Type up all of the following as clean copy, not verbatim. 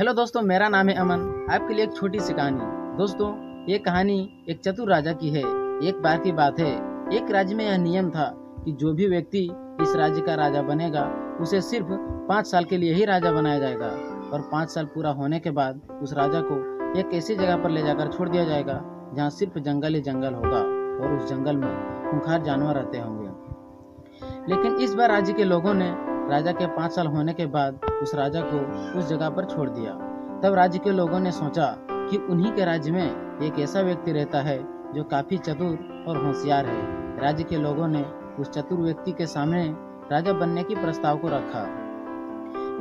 Hello दोस्तों, मेरा नाम है अमन। आपके लिए एक छोटी सी कहानी। दोस्तों, ये कहानी एक चतुर राजा की है। एक बार की बात है, एक राज्य में यह नियम था कि जो भी व्यक्ति इस राज्य का राजा बनेगा उसे सिर्फ 5 साल के लिए ही राजा बनाया जाएगा और 5 साल पूरा होने के बाद उस राजा को एक ऐसी जगह पर ले जाकर छोड़ दिया जाएगा जहाँ सिर्फ जंगल ही जंगल होगा और उस जंगल में खूंखार जानवर रहते होंगे। लेकिन इस बार राज्य के लोगों ने राजा के 5 साल होने के बाद उस राजा को उस जगह पर छोड़ दिया। तब राज्य के लोगों ने सोचा कि उन्हीं के राज्य में एक ऐसा व्यक्ति रहता है जो काफी चतुर और होशियार है। राज्य के लोगों ने उस चतुर व्यक्ति के सामने राजा बनने की प्रस्ताव को रखा।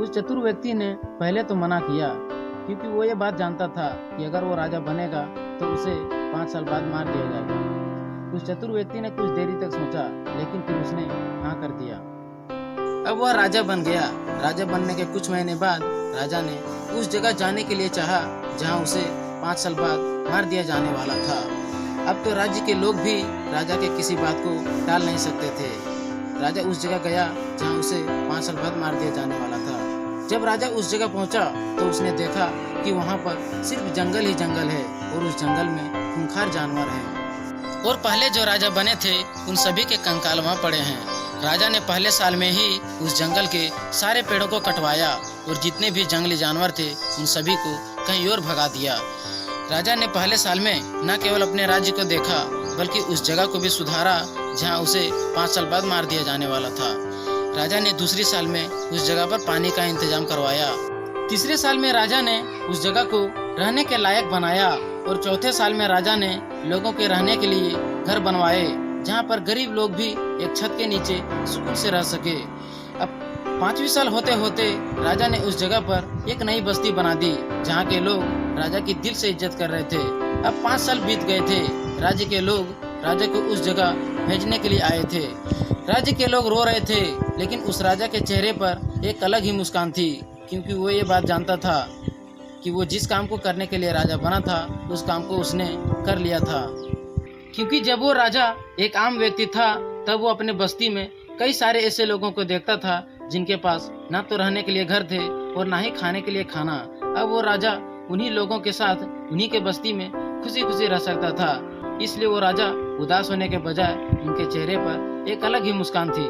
उस चतुर व्यक्ति ने पहले तो मना किया, क्योंकि वो ये बात जानता था कि अगर वो राजा बनेगा तो उसे 5 साल बाद मार दिया जाएगा। उस चतुर व्यक्ति ने कुछ देरी तक सोचा, लेकिन फिर उसने हाँ कर दिया। अब वह राजा बन गया। राजा बनने के कुछ महीने बाद राजा ने उस जगह जाने के लिए चाहा जहां उसे 5 साल बाद मार दिया जाने वाला था। अब तो राज्य के लोग भी राजा के किसी बात को टाल नहीं सकते थे। राजा उस जगह गया जहां उसे 5 साल बाद मार दिया जाने वाला था। जब राजा उस जगह पहुंचा तो उसने देखा कि वहां पर सिर्फ जंगल ही जंगल है और उस जंगल में खूंखार जानवर हैं। और पहले जो राजा बने थे उन सभी के कंकाल वहाँ पड़े हैं। राजा ने पहले साल में ही उस जंगल के सारे पेड़ों को कटवाया और जितने भी जंगली जानवर थे उन सभी को कहीं और भगा दिया। राजा ने पहले साल में न केवल अपने राज्य को देखा बल्कि उस जगह को भी सुधारा जहां उसे 5 साल बाद मार दिया जाने वाला था। राजा ने दूसरी साल में उस जगह पर पानी का इंतजाम करवाया। तीसरे साल में राजा ने उस जगह को रहने के लायक बनाया और चौथे साल में राजा ने लोगों के रहने के लिए घर बनवाए जहाँ पर गरीब लोग भी एक छत के नीचे सुकून से रह सके। अब 5वीं साल होते होते राजा ने उस जगह पर एक नई बस्ती बना दी जहाँ के लोग राजा की दिल से इज्जत कर रहे थे। अब 5 साल बीत गए थे। राज्य के लोग राजा को उस जगह भेजने के लिए आए थे। राज्य के लोग रो रहे थे, लेकिन उस राजा के चेहरे पर एक अलग ही मुस्कान थी, क्योंकि वो ये बात जानता था कि वो जिस काम को करने के लिए राजा बना था उस काम को उसने कर लिया था। क्योंकि जब वो राजा एक आम व्यक्ति था तब वो अपने बस्ती में कई सारे ऐसे लोगों को देखता था जिनके पास ना तो रहने के लिए घर थे और ना ही खाने के लिए खाना। अब वो राजा उन्हीं लोगों के साथ उन्हीं के बस्ती में खुशी खुशी रह सकता था, इसलिए वो राजा उदास होने के बजाय उनके चेहरे पर एक अलग ही मुस्कान थी।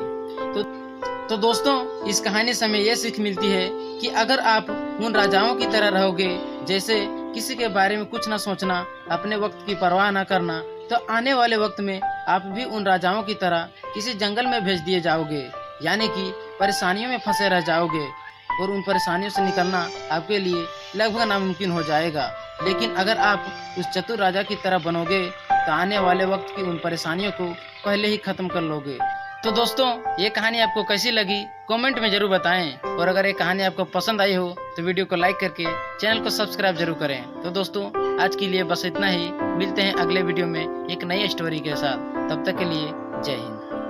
तो दोस्तों, इस कहानी से हमें ये सीख मिलती है कि अगर आप उन राजाओं की तरह रहोगे, जैसे किसी के बारे में कुछ न सोचना, अपने वक्त की परवाह न करना, तो आने वाले वक्त में आप भी उन राजाओं की तरह किसी जंगल में भेज दिए जाओगे, यानी कि परेशानियों में फंसे रह जाओगे और उन परेशानियों से निकलना आपके लिए लगभग नामुमकिन हो जाएगा। लेकिन अगर आप उस चतुर राजा की तरह बनोगे तो आने वाले वक्त की उन परेशानियों को पहले ही खत्म कर लोगे। तो दोस्तों, ये कहानी आपको कैसी लगी कमेंट में जरूर बताएं, और अगर ये कहानी आपको पसंद आई हो तो वीडियो को लाइक करके चैनल को सब्सक्राइब जरूर करें। तो दोस्तों, आज के लिए बस इतना ही। मिलते हैं अगले वीडियो में एक नई स्टोरी के साथ। तब तक के लिए जय हिंद।